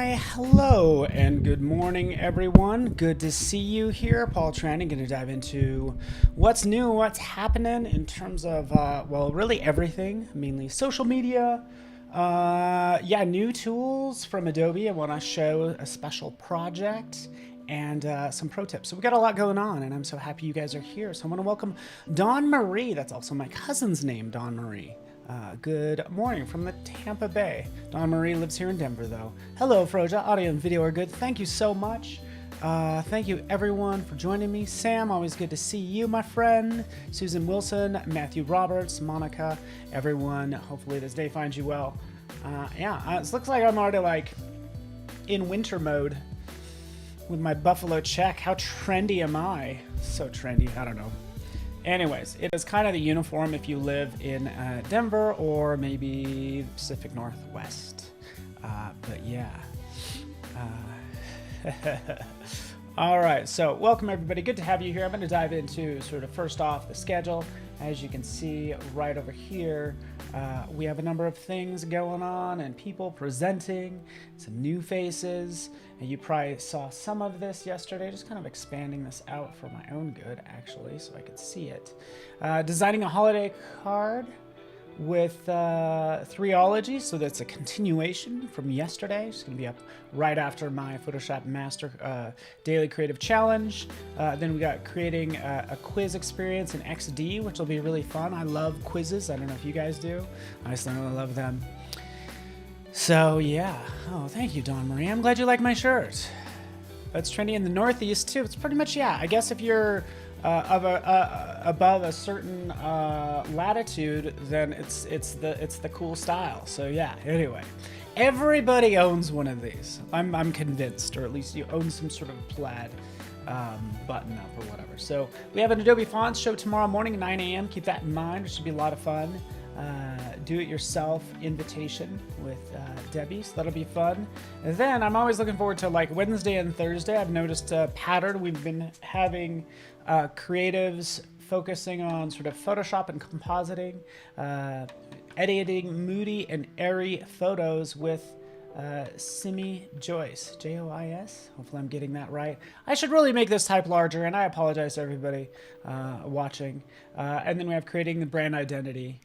Why, hello and good morning, everyone. Good to see you here. Paul Tranning, going to dive into what's new, what's happening in terms of, well, really everything, mainly social media. New tools from Adobe. I want to show a special project and some pro tips. So we got a lot going on, and I'm so happy you guys are here. So I want to welcome Dawn Marie. That's also my cousin's name, Dawn Marie. Good morning from the Tampa Bay. Dawn Marie lives here in Denver, though. Hello, Froja. Audio and video are good. Thank you so much. Thank you, everyone, for joining me. Sam, always good to see you, my friend. Susan Wilson, Matthew Roberts, Monica, everyone. Hopefully this day finds you well. It looks like I'm already, in winter mode with my buffalo check. How trendy am I? So trendy. I don't know. Anyways, it is kind of the uniform if you live in Denver or maybe Pacific Northwest. All right, so welcome everybody. Good to have you here. I'm going to dive into sort of first off the schedule. As you can see right over here, we have a number of things going on and people presenting, some new faces. And you probably saw some of this yesterday, just kind of expanding this out for my own good, actually, so I could see it. Designing a holiday card with 3ology, so that's a continuation from yesterday. It's going to be up right after my Photoshop Master Daily Creative Challenge. Then we got creating a quiz experience in XD, which will be really fun. I love quizzes. I don't know if you guys do. I just really love them. So yeah. Oh, thank you, Dawn Marie. I'm glad you like my shirt. It's trendy in the Northeast too. It's pretty much, yeah. I guess if you're above a certain latitude, then it's the cool style. So yeah. Anyway, everybody owns one of these. I'm convinced, or at least you own some sort of plaid button up or whatever. So we have an Adobe Fonts show tomorrow morning at 9 a.m. Keep that in mind. It should be a lot of fun. Do-it-yourself invitation with Debbie, so that'll be fun. And then I'm always looking forward to Wednesday and Thursday. I've noticed a pattern. We've been having creatives focusing on sort of Photoshop and compositing, editing moody and airy photos with Simi Joyce, Jois. Hopefully I'm getting that right. I should really make this type larger, and I apologize to everybody watching. And then we have creating the brand identity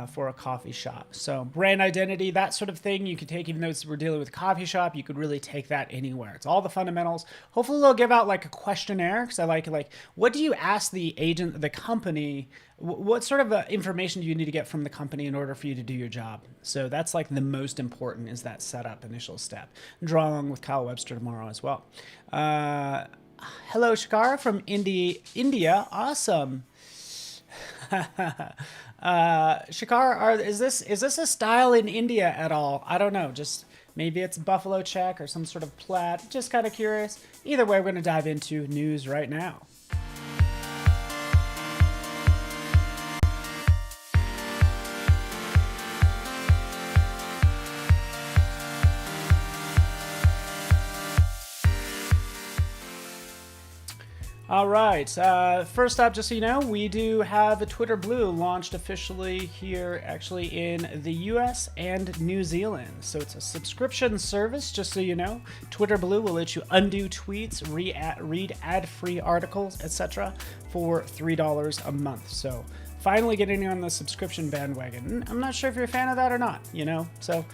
for a coffee shop. So brand identity, that sort of thing, you could take, even though we're dealing with a coffee shop, you could really take that anywhere. It's all the fundamentals. Hopefully they'll give out a questionnaire, because I like, what do you ask the agent, the company, what sort of information do you need to get from the company in order for you to do your job? So that's the most important, is that setup initial step. Draw along with Kyle Webster tomorrow as well. Hello, Shakara from India. Awesome. Shakar, is this a style in India at all? I don't know. Just maybe it's buffalo check or some sort of plaid. Just kind of curious. Either way, we're going to dive into news right now. All right, first up, just so you know, we do have a Twitter Blue launched officially here, actually in the US and New Zealand. So it's a subscription service, just so you know. Twitter Blue will let you undo tweets, read ad-free articles, etc. for $3 a month. So finally getting on the subscription bandwagon. I'm not sure if you're a fan of that or not, So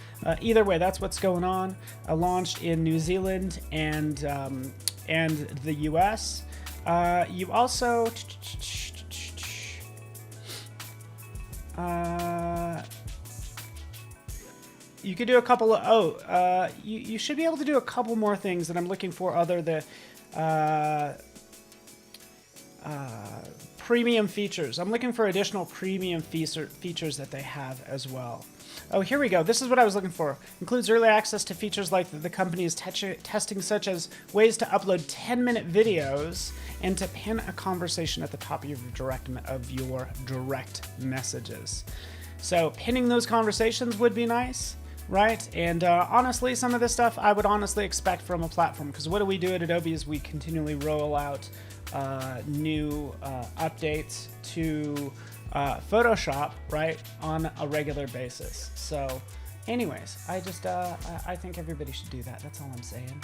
either way, that's what's going on. Launched in New Zealand and the US. You also you could do a couple of you should be able to do a couple more things that I'm looking for other than premium features. I'm looking for additional premium features that they have as well. Oh, here we go. This is what I was looking for. Includes early access to features like the company is testing, such as ways to upload 10-minute videos and to pin a conversation at the top of your direct messages. So pinning those conversations would be nice, right? And honestly, some of this stuff I would honestly expect from a platform, because what do we do at Adobe is we continually roll out new updates to Photoshop, right, on a regular basis. So Anyways, I think everybody should do that. That's all I'm saying.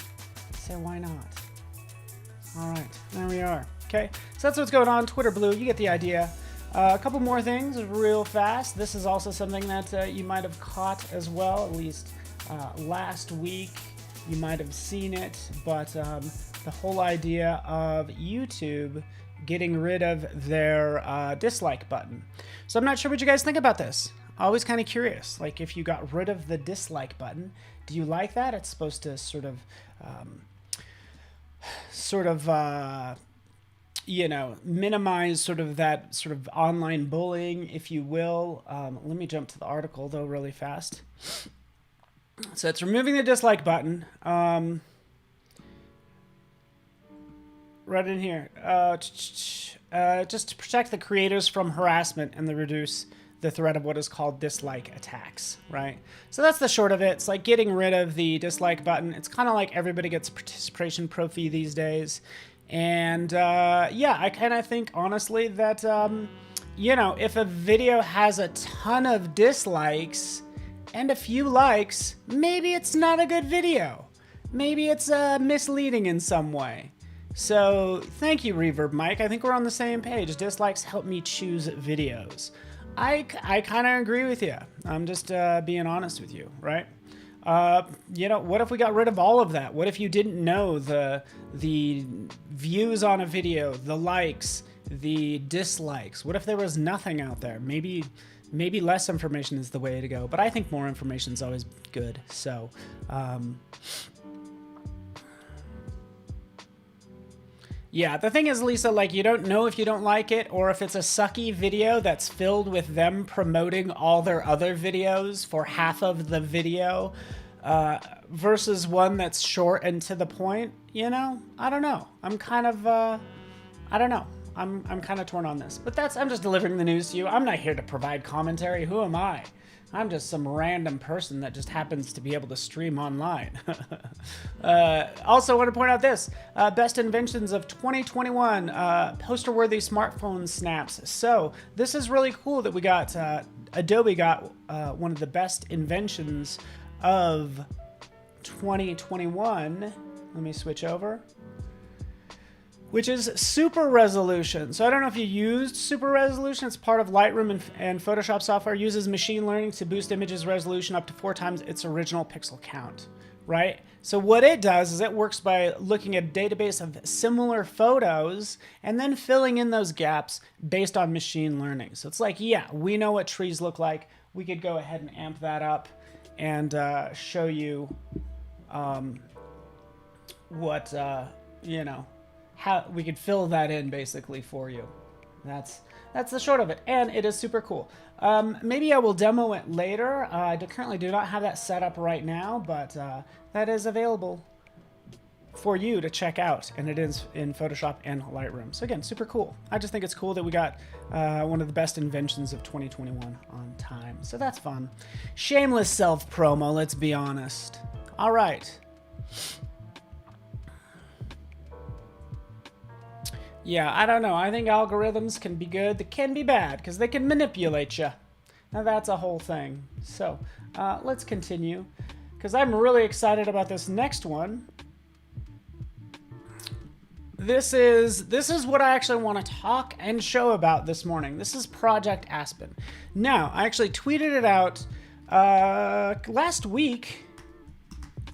So why not? All right, there we are. Okay, so that's what's going on. Twitter Blue, you get the idea. A couple more things real fast. This is also something that you might have caught as well, at least last week. You might have seen it, but the whole idea of YouTube getting rid of their dislike button. So I'm not sure what you guys think about this. Always kind of curious. Like, if you got rid of the dislike button, do you like that? It's supposed to sort of you know, minimize sort of that sort of online bullying, if you will. Let me jump to the article though really fast. So it's removing the dislike button. Right in here. Just to protect the creators from harassment and to reduce the threat of what is called dislike attacks, right? So that's the short of it. It's like getting rid of the dislike button. It's kind of like everybody gets a participation trophy these days. And yeah, I kind of think honestly that, you know, if a video has a ton of dislikes and a few likes, maybe it's not a good video. Maybe it's misleading in some way. So thank you, Reverb Mike. I think we're on the same page. Dislikes help me choose videos. I kind of agree with you. I'm just being honest with you, right? You know, what if we got rid of all of that? What if you didn't know the views on a video, the likes, the dislikes? What if there was nothing out there? Maybe less information is the way to go, but I think more information is always good. So, yeah, the thing is, Lisa, like, you don't know if you don't like it or if it's a sucky video that's filled with them promoting all their other videos for half of the video versus one that's short and to the point, you know? I don't know. I'm kind of, I don't know. I'm kind of torn on this. But I'm just delivering the news to you. I'm not here to provide commentary. Who am I? I'm just some random person that just happens to be able to stream online. Also, I want to point out this. Best inventions of 2021, poster-worthy smartphone snaps. So this is really cool that we got, Adobe got one of the best inventions of 2021. Let me switch over. Which is super resolution. So I don't know if you used super resolution. It's part of Lightroom and Photoshop software. It uses machine learning to boost images resolution up to 4 times its original pixel count, right? So what it does is it works by looking at a database of similar photos and then filling in those gaps based on machine learning. So it's like, yeah, we know what trees look like. We could go ahead and amp that up and show you what, you know, how we could fill that in basically for you. That's the short of it, and it is super cool. Maybe I will demo it later. I currently do not have that set up right now, but that is available for you to check out, and it is in Photoshop and Lightroom. So again, super cool. I just think it's cool that we got one of the best inventions of 2021 on time. So that's fun. Shameless self-promo, let's be honest. All right. Yeah, I don't know. I think algorithms can be good. They can be bad because they can manipulate you. Now that's a whole thing. So let's continue because I'm really excited about this next one. This is what I actually want to talk and show about this morning. This is Project Aspen. Now, I actually tweeted it out last week,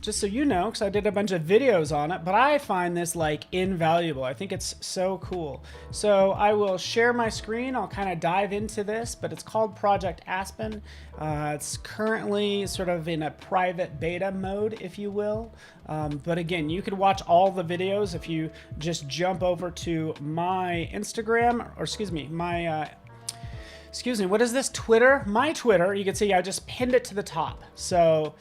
just so you know, because I did a bunch of videos on it, but I find this like invaluable. I think it's so cool. So I will share my screen. I'll kind of dive into this, but it's called Project Aspen. It's currently sort of in a private beta mode, if you will. But again, you could watch all the videos if you just jump over to my Instagram, or excuse me, my what is this? Twitter? My Twitter. You can see I just pinned it to the top. So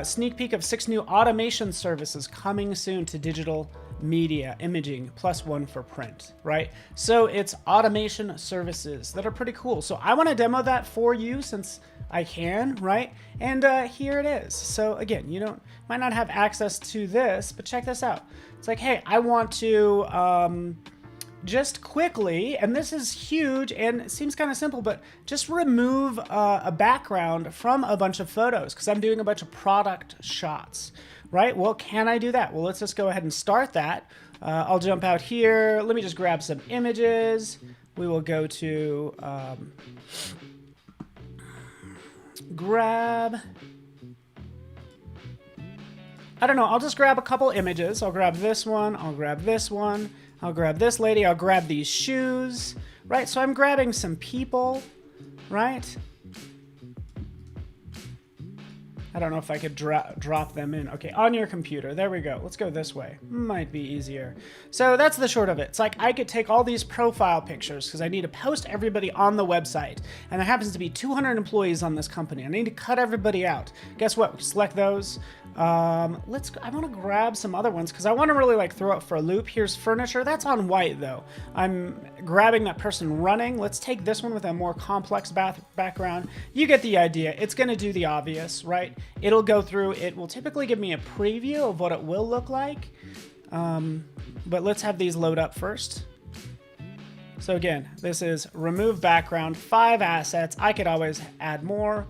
sneak peek of 6 new automation services coming soon to digital media imaging, +1 for print, right? So it's automation services that are pretty cool. So I want to demo that for you since I can, right? And here it is. So again, you might not have access to this, but check this out. It's like, hey, I want to just quickly, and this is huge and it seems kind of simple, but just remove a background from a bunch of photos because I'm doing a bunch of product shots, right? Well, can I do that? Well, let's just go ahead and start that. I'll jump out here. Let me just grab some images. We will go to grab, I don't know, I'll just grab a couple images. I'll grab this one, I'll grab this one, I'll grab this lady, I'll grab these shoes, right? So I'm grabbing some people, right? I don't know if I could drop them in. Okay, on your computer. There we go. Let's go this way. Might be easier. So that's the short of it. It's like I could take all these profile pictures because I need to post everybody on the website. And there happens to be 200 employees on this company. I need to cut everybody out. Guess what? We select those. I want to grab some other ones because I want to really like throw it for a loop. Here's furniture. That's on white though. I'm grabbing that person running. Let's take this one with a more complex background. You get the idea. It's going to do the obvious, right? It'll go through. It will typically give me a preview of what it will look like. But let's have these load up first. So again, this is remove background, 5 assets. I could always add more.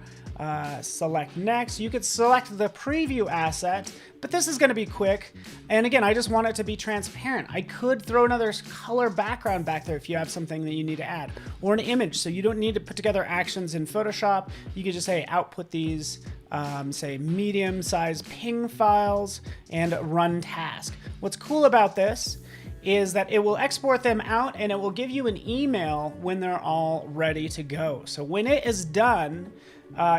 Select next. You could select the preview asset, but this is going to be quick. And again, I just want it to be transparent. I could throw another color background back there if you have something that you need to add, or an image. So you don't need to put together actions in Photoshop. You could just say output these, say medium size ping files and run task. What's cool about this is that it will export them out and it will give you an email when they're all ready to go. So when it is done,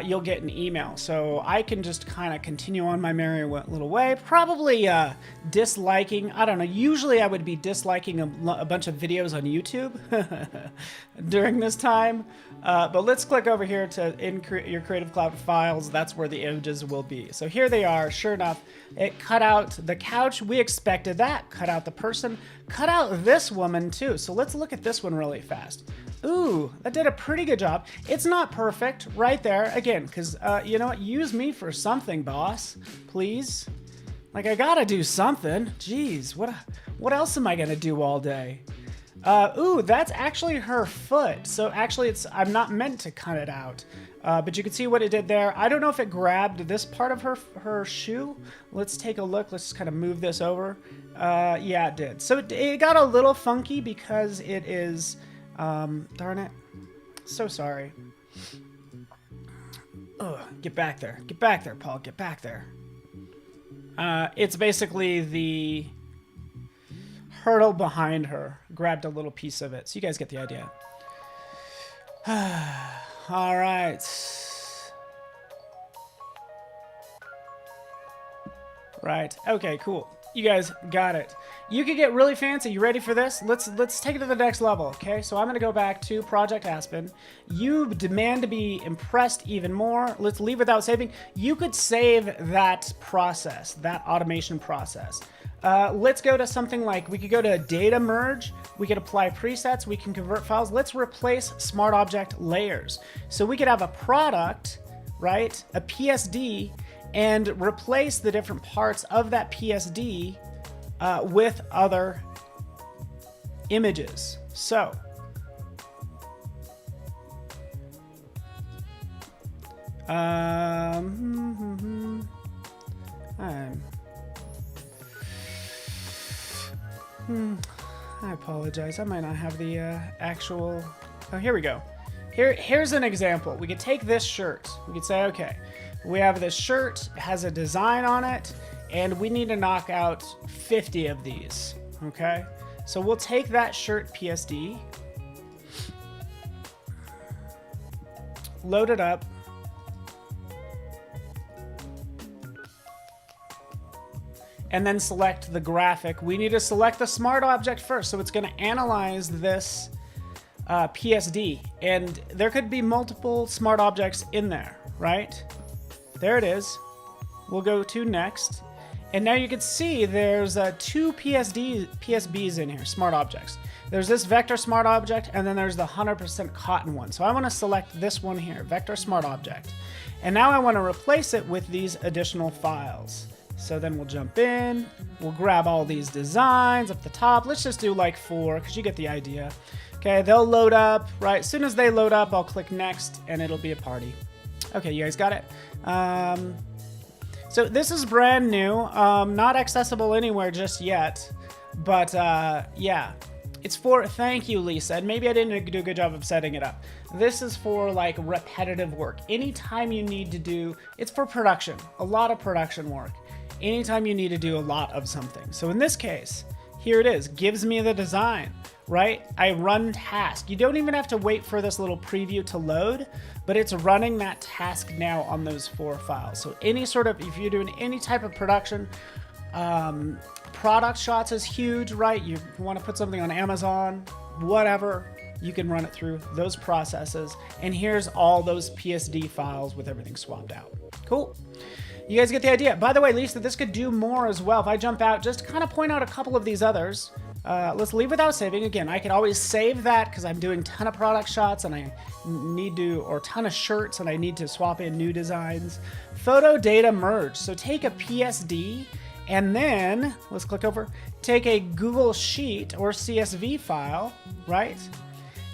you'll get an email. So I can just kind of continue on my merry little way, probably disliking, I don't know, usually I would be disliking a bunch of videos on YouTube during this time. But let's click over here to your Creative Cloud files. That's where the images will be. So here they are. Sure enough, it cut out the couch. We expected that. Cut out the person. Cut out this woman too. So let's look at this one really fast. Ooh, that did a pretty good job. It's not perfect right there. Again, because you know what? Use me for something, boss. Please. Like, I gotta do something. Jeez, what else am I gonna do all day? Ooh, that's actually her foot. So actually, I'm not meant to cut it out. But you can see what it did there. I don't know if it grabbed this part of her shoe. Let's take a look. Let's just kind of move this over. Yeah, it did. So it got a little funky because it is... darn it. So sorry. Ugh, get back there. Get back there, Paul. Get back there. It's basically the hurdle behind her. Grabbed a little piece of it. So you guys get the idea. All right. Right. Okay, cool. You guys got it. You could get really fancy. You ready for this? Let's take it to the next level, okay? So I'm going to go back to Project Aspen. You demand to be impressed even more. Let's leave without saving. You could save that process, that automation process. Let's go to something like, we could go to data merge. We could apply presets. We can convert files. Let's replace smart object layers. So we could have a product, right? A PSD, and replace the different parts of that PSD with other images. So I apologize. I might not have the actual... Oh, here we go. Here's an example. We could take this shirt. We could say, okay, we have this shirt, it has a design on it, and we need to knock out 50 of these, okay? So we'll take that shirt PSD, load it up, and then select the graphic. We need to select the smart object first, so it's gonna analyze this PSD, and there could be multiple smart objects in there, right? There it is. We'll go to next. And now you can see there's 2 PSBs in here, smart objects. There's this vector smart object, and then there's the 100% cotton one. So I want to select this one here, vector smart object. And now I want to replace it with these additional files. So then we'll jump in, we'll grab all these designs up the top. Let's just do like 4, because you get the idea. Okay, they'll load up, right? As soon as they load up, I'll click next, and it'll be a party. Okay, you guys got it? So this is brand new, not accessible anywhere just yet, but yeah. It's for, thank you, Lisa, and maybe I didn't do a good job of setting it up. This is for like repetitive work. Anytime you need to do, it's for production, a lot of production work. Anytime you need to do a lot of something. So in this case, here it is, gives me the design, right? I run task. You don't even have to wait for this little preview to load, but it's running that task now on those 4 files. So any sort of, if you're doing any type of production, product shots is huge, right? You want to put something on Amazon, whatever, you can run it through those processes. And here's all those PSD files with everything swapped out. Cool. You guys get the idea. By the way, Lisa, this could do more as well. If I jump out, just to kind of point out a couple of these others. Let's leave without saving. Again, I could always save that because I'm doing a ton of product shots and I need to, or a ton of shirts and I need to swap in new designs. Photo data merge. So take a PSD and then, let's click over, take a Google Sheet or CSV file, right?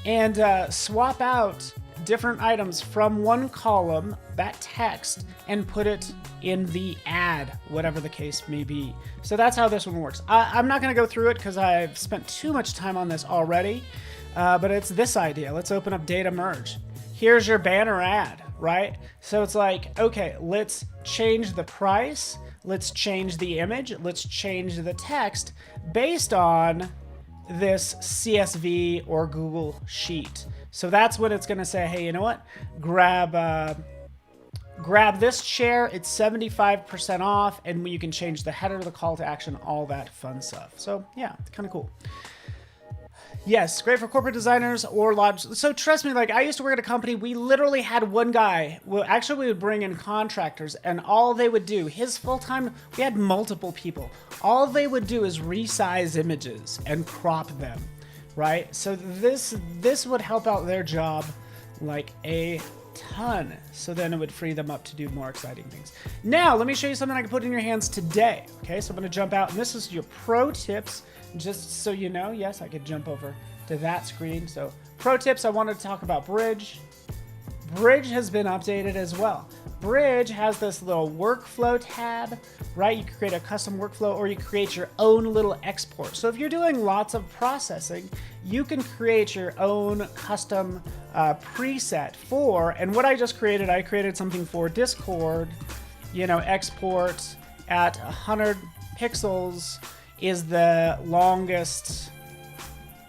And swap out different items from one column, that text, and put it in the ad, whatever the case may be. So that's how this one works. I'm not going to go through it because I've spent too much time on this already, but it's this idea. Let's open up data merge. Here's your banner ad, right? So it's like, okay, let's change the price, let's change the image, let's change the text based on this CSV or Google Sheet. So that's what it's going to say, hey, you know what? Grab this chair, it's 75% off, and you can change the header, the call to action, all that fun stuff. So yeah, it's kind of cool. Yes, great for corporate designers or lodge. So trust me, like I used to work at a company, we literally had one guy. Well, actually we would bring in contractors and all they would do, his full-time, we had multiple people. All they would do is resize images and crop them, right? So this would help out their job like a ton. So then it would free them up to do more exciting things. Now, let me show you something I can put in your hands today. Okay, so I'm gonna jump out and this is your pro tips. Just so you know, yes, I could jump over to that screen. So pro tips, I wanted to talk about Bridge. Bridge has been updated as well. Bridge has this little workflow tab, right? You can create a custom workflow or you create your own little export. So if you're doing lots of processing, you can create your own custom preset for, and what I just created, I created something for Discord, you know, export at 100 pixels is the longest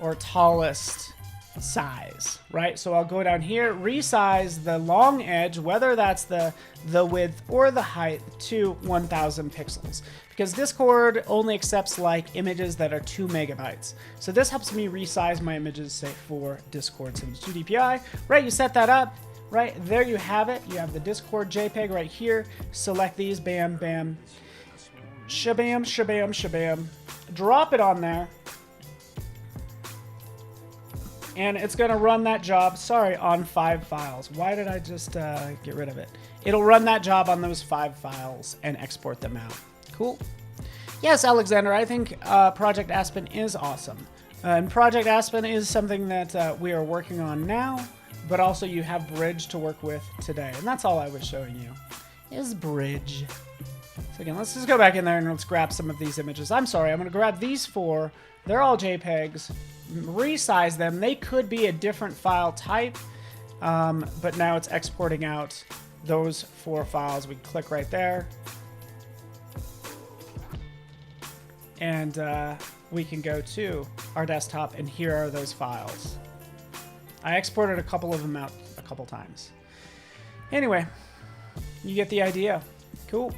or tallest size, right? So I'll go down here, resize the long edge, whether that's the width or the height, to 1000 pixels. Because Discord only accepts like images that are 2 megabytes. So this helps me resize my images, say, for Discord. So it's 2 DPI, right? You set that up, right? There you have it. You have the Discord JPEG right here. Select these, bam, bam. Shabam, shabam, shabam. Drop it on there. And it's going to run that job, sorry, on 5 files. Why did I just get rid of it? It'll run that job on those 5 files and export them out. Cool. Yes, Alexander, I think Project Aspen is awesome. And Project Aspen is something that we are working on now, but also you have Bridge to work with today. And that's all I was showing you, is Bridge. So again, let's just go back in there and let's grab some of these images. I'm sorry, I'm going to grab these 4. They're all JPEGs. Resize them. They could be a different file type, but now it's exporting out those 4 files. We click right there. And we can go to our desktop, and here are those files. I exported a couple of them out a couple times. Anyway, you get the idea. Cool.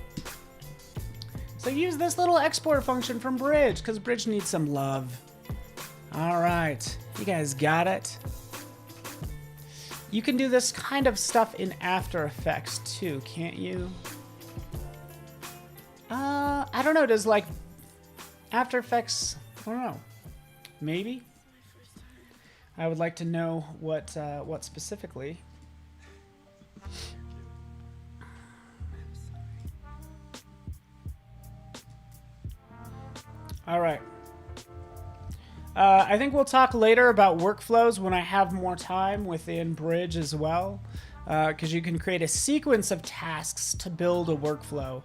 So use this little export function from Bridge, because Bridge needs some love. All right, you guys got it. You can do this kind of stuff in After Effects too, can't you? I don't know, does like After Effects, I don't know, maybe? I would like to know what specifically. I think we'll talk later about workflows when I have more time within Bridge as well, because you can create a sequence of tasks to build a workflow,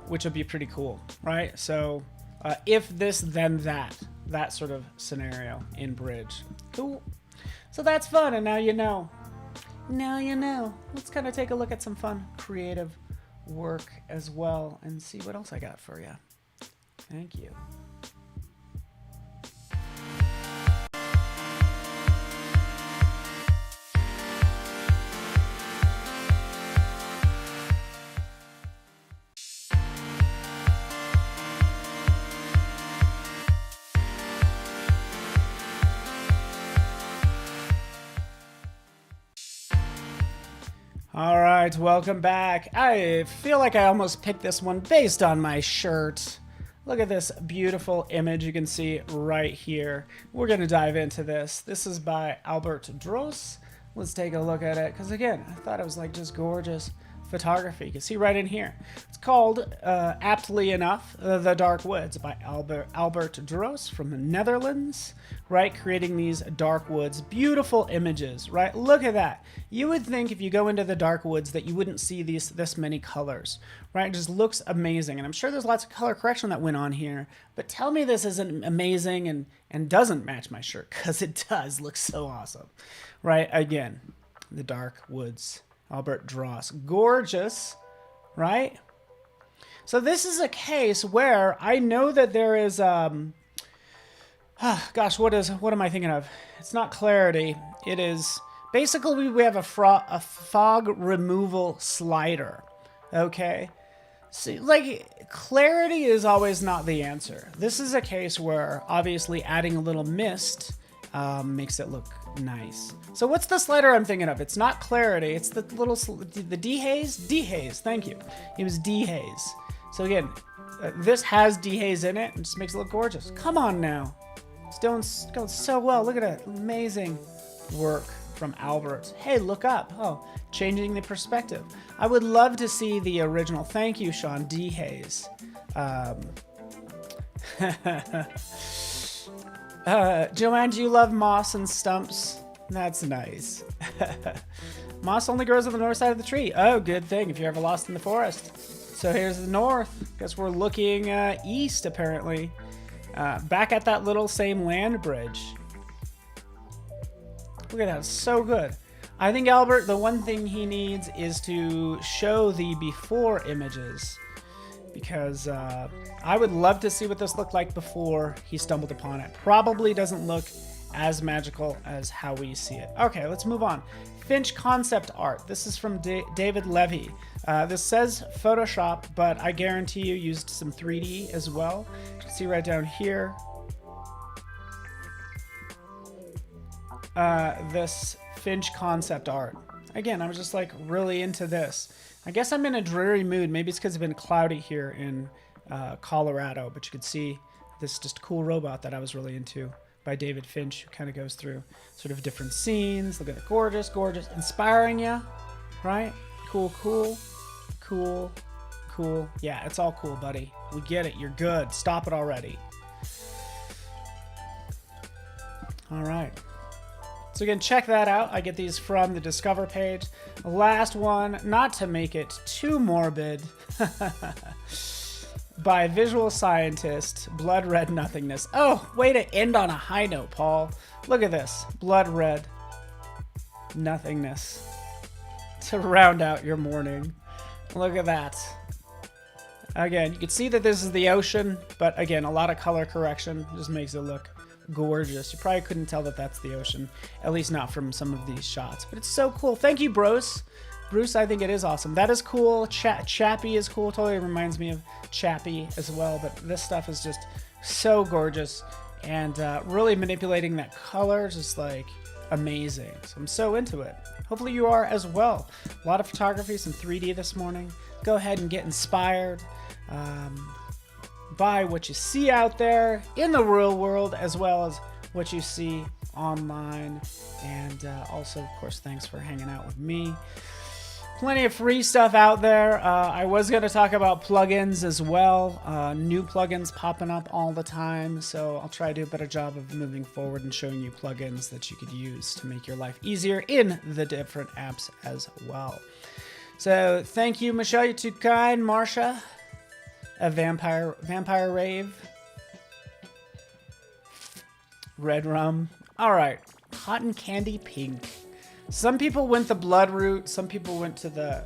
which would be pretty cool, right? So if this, then that sort of scenario in Bridge. Cool. So that's fun, and now you know. Now you know. Let's kind of take a look at some fun creative work as well and see what else I got for you. Thank you. All right, welcome back. I feel like I almost picked this one based on my shirt. Look at this beautiful image you can see right here. We're going to dive into this. This is by Albert Dross. Let's take a look at it, because again, I thought it was like just gorgeous photography. You can see right in here. It's called, aptly enough, The Dark Woods by Albert Dross from the Netherlands, right? Creating these dark woods, beautiful images, right? Look at that. You would think if you go into the dark woods that you wouldn't see this many colors, right? It just looks amazing. And I'm sure there's lots of color correction that went on here, but tell me this isn't amazing and doesn't match my shirt, because it does look so awesome, right? Again, the dark woods. Albert Dross. Gorgeous, right? So this is a case where I know that there is, gosh, what am I thinking of? It's not clarity. It is, basically we have a fog removal slider, okay? So, like, clarity is always not the answer. This is a case where obviously adding a little mist makes it look nice. So what's the slider I'm thinking of? It's not clarity. It's the little, the dehaze? Dehaze, thank you. It was dehaze. So again, this has dehaze in it and just makes it look gorgeous. Come on now. It's going so well. Look at it. Amazing work from Albert. Hey, look up. Oh, changing the perspective. I would love to see the original. Thank you, Sean. Dehaze. Joanne, do you love moss and stumps? That's nice. Moss only grows on the north side of the tree. Oh, good thing if you're ever lost in the forest. So here's the north. Guess we're looking east, apparently. Back at that little same land bridge. Look at that, it's so good. I think Albert, the one thing he needs is to show the before images, because I would love to see what this looked like before he stumbled upon it. Probably doesn't look as magical as how we see it. Okay, let's move on. Finch concept art. This is from David Levy. This says Photoshop, but I guarantee you used some 3D as well. You can see right down here. This Finch concept art. Again, I was just like really into this. I guess I'm in a dreary mood. Maybe it's because it's been cloudy here in Colorado, but you could see this just cool robot that I was really into by David Finch, who kind of goes through sort of different scenes. Look at it, gorgeous, gorgeous, inspiring you, right? Cool, cool, cool, cool. Yeah, it's all cool, buddy. We get it. You're good. Stop it already. All right. So again, check that out. I get these from the Discover page. The last one, not to make it too morbid, by visual scientist, Blood Red Nothingness. Oh, way to end on a high note, Paul. Look at this, Blood Red Nothingness to round out your morning. Look at that. Again, you can see that this is the ocean, but again, a lot of color correction just makes it look gorgeous. You probably couldn't tell that that's the ocean, at least not from some of these shots, but it's so cool. Thank you, Bruce. Bruce, I think it is awesome. That is cool. Chappie is cool. Totally reminds me of Chappie as well, but this stuff is just so gorgeous, and really manipulating that color is just like amazing. So I'm so into it. Hopefully you are as well. A lot of photography, some 3D this morning. Go ahead and get inspired by what you see out there in the real world, as well as what you see online. And also, of course, thanks for hanging out with me. Plenty of free stuff out there. I was going to talk about plugins as well. New plugins popping up all the time. So I'll try to do a better job of moving forward and showing you plugins that you could use to make your life easier in the different apps as well. So thank you, Michelle. You're too kind. Marsha, a vampire rave. Red rum. All right. Cotton candy pink. Some people went the blood route. Some people went to the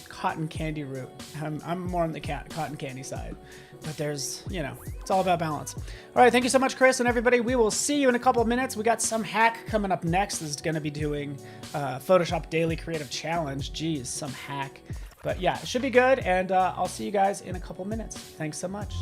cotton candy route. I'm more on the cotton candy side. But there's, you know, it's all about balance. All right, thank you so much, Chris, and everybody. We will see you in a couple of minutes. We got some hack coming up next. This is going to be doing Photoshop Daily Creative Challenge. Geez, some hack. But yeah, it should be good, and I'll see you guys in a couple minutes. Thanks so much.